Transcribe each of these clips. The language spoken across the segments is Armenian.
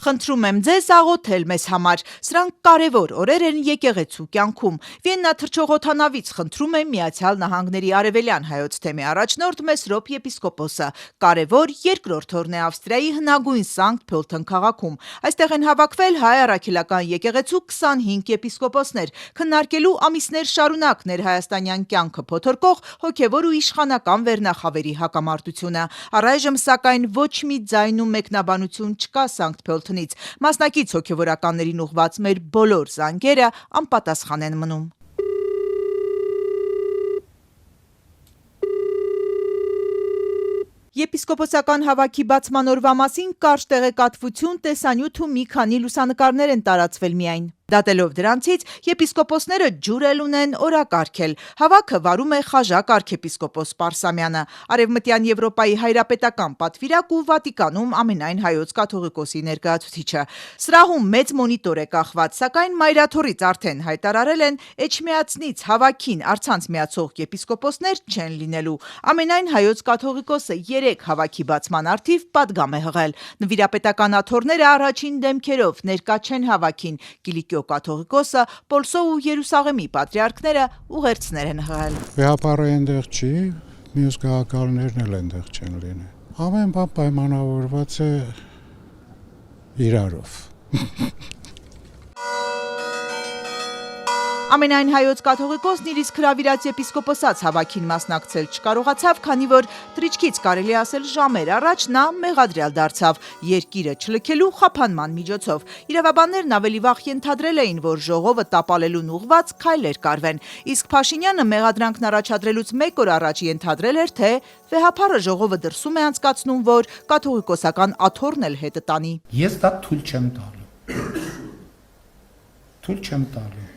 Խնդրում եմ ձեզ աղոթել մեզ համար, սրանք կարևոր օրեր են եկեղեցու կյանքում։ Վիեննա թռչող օդանավից խնդրում եմ Միացյալ Նահանգների արևելյան հայոց թեմի առաջնորդ Մեսրոպ եպիսկոպոսը։ Կարևոր երկրորդ օրն է Ավստրիայի հնագույն Սանկտ Փոլթեն քաղաքում։ Այստեղ են հավաքվել հայ առաքելական եկեղեցու 25 եպիսկոպոսներ, քննարկելու ամիսներ շարունակ ներհայաստանյան կյանքը փոթորկող հոգևոր ու իշխանական վերնախավերի հակամարտությունը։ Առայժմ սակայն ոչ մի ձայն ու մեկնաբանություն չկա Սանկտ Փոլթենից, մասնակից հոգևորականներին ուղված մեր բոլոր զանգերը անպատասխան են մնում։ Եպիսկոպոսական հավաքի բացման օրվա մասին կարճ տեղեկատվություն, տեսանյութ ու մի քանի լուսանկարներ են տարածվել միայն։ Դատելով դրանցից, եպիսկոպոսները ջուր էլ ունեն օրակարգել։ Հավաքը վարում է խաժակ արքեպիսկոպոս Պարսամյանը, Արևմտյան Եվրոպայի հայրապետական պատվիրակ ու Վատիկանում ամենայն հայոց կաթողիկոսի ներկայացուցիչը։ Սրահում մեծ մոնիտոր է կախված, սակայն մայրաթորից արդեն հայտարարել են Էջմիածնից հավաքին առցանց միացող եպիսկոպոսներ չեն լինելու։ Ամենայն հայոց կաթողիկոսը 3 հավաքի բացման առթիվ պատգամ է հղել։ Նվիրապետական աթոռները առաջին դեմքերով ներկա չեն հավաքին, Կիլիկիո կաթողիկոսը, Պոլսո ու Երուսաղեմի պատրիարքները ուղերձներ են հղել։ Վեհապարը այնտեղ չի, մյուս գաղափարներն էլ այնտեղ չեն լինի։ Ամեն բան պայմանավորված է իրարով։ Ամենայն հայոց կաթողիկոսն իր իսկ հրավիրած եպիսկոպոսած հավաքին մասնակցել չկարողացավ, քանի որ թռիչքից կարելի ասել ժամեր առաջ նա մեղադրյալ դարձավ երկիրը չլքելու խափանման միջոցով։ Իրավաբաններն ավելի վաղ ենթադրել էին, որ ժողովը տապալելուն ուղղված քայլեր կարվեն, իսկ Փաշինյանը մեղադրանքն առաջադրելուց 1 օր առաջ ենթադրել էր, թե վեհապարը ժողովը դրսում է անցկացնում, որ կաթողիկոսական աթոռն էլ հետը տանի։ Ես դա թույլ չեմ տալու։ Թույլ չեմ տալու։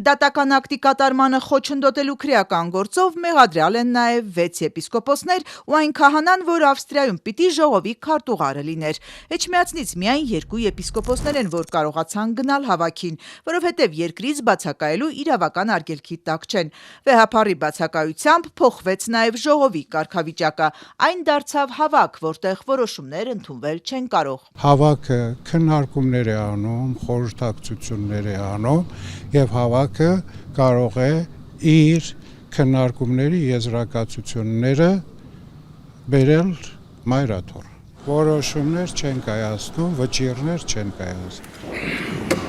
Դատական ակտի կատարմանը խոչընդոտելու քրեական գործով մեղադրյալ են նաև 6 եպիսկոպոսներ ու այն քահանան, որ Ավստրիայում պիտի ժողովի քարտուղարը լիներ։ Էջմիածնից միայն 2 եպիսկոպոսներ են, որ կարողացան գնալ հավաքին, որովհետև երկրից բացակայելու իրավական արգելքի տակ չեն։ Վեհապարի բացակայությամբ փոխվեց նաև ժողովի կարգավիճակը։ Այն դարձավ հավաք, որտեղ որոշումներ ընդունվել չեն կարող։ Հավաքը քննարկումներ է անում, խորհրդակցություններ է անում եւ հավաքը կարող է իր քննարկումների եզրակացությունները բերել մայրաթոռ։ Որոշումներ չեն կայացնում, վճիռներ չեն կայացնում։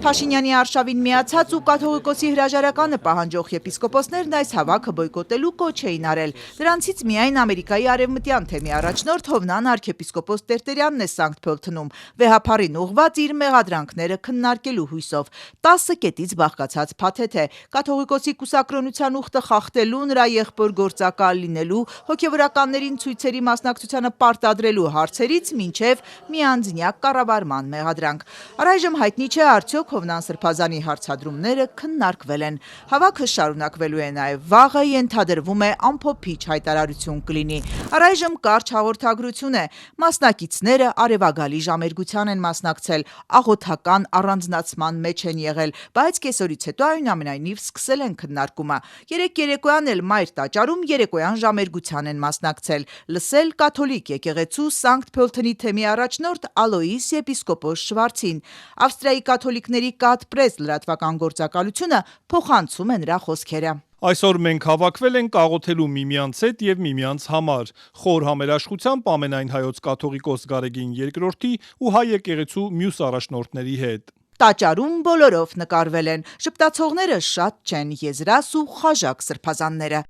Փաշինյանի արշավին միացած ու կաթողիկոսի հրաժարականը պահանջող եպիսկոպոսներն այս հավաքը բոյկոտելու կոչ էին արել։ Դրանցից միայն Ամերիկայի արևմտյան թեմի առաջնորդ Հովնան արքեպիսկոպոս Տերտերյանն է Սանկտ Փոլթենում վեհապարին ուղղված իր մեղադրանքները քննարկելու հույսով։ 10 կետից բաղկացած փաթեթ է։ Կաթողիկոսի կուսակրոնության ուխտը խախտելու, նրա եղբոր գործակալ լինելու, հոգևորականներին ցույցերի մասնակցությանը պարտադրելու հարցերից մինչև միանձնյա կառավարման մեղադրանք։ Առայժմ հայտնի չէ արդյոք Հովնան Սրբազանի հարցադրումները քննարկվել են։ Հավաքը շարունակվելու է նաև վաղը, ենթադրվում է ամփոփիչ հայտարարություն կլինի։ Առայժմ կարճ հաղորդագրություն է։ Մասնակիցները արևագալի ժամերգության են մասնակցել, աղոթական առանձնացման մեջ են եղել, բայց կեսօրից հետո այնուամենայնիվ սկսել են քննարկումը։ Երեկ երեկոյան էլ Մայր տաճարում երեկոյան ժամերգության են մասնակցել, լսել կաթոլիկ եկեղեցու Սանկտ Փոլթենի թեմի առաջնորդ Ալոիս եպիսկոպոս Շվարցին։ Ավստրիայի կաթոլիկների Կաթ պրես լրատվական գործակալությունը փոխանցում է նրա խոսքերը։ Այսօր մենք հավաքվել ենք աղոթելու միմյանց հետ եւ միմյանց համար, խոր համերաշխությամբ ամենայն հայոց կաթողիկոս Գարեգին II-ի ու հայ եկեղեցու մյուս առաջնորդների հետ։ Տաճարում բոլորով նկարվել են, ժպտացողները շատ չեն, եզրաս ու խաժակ սրբազանները։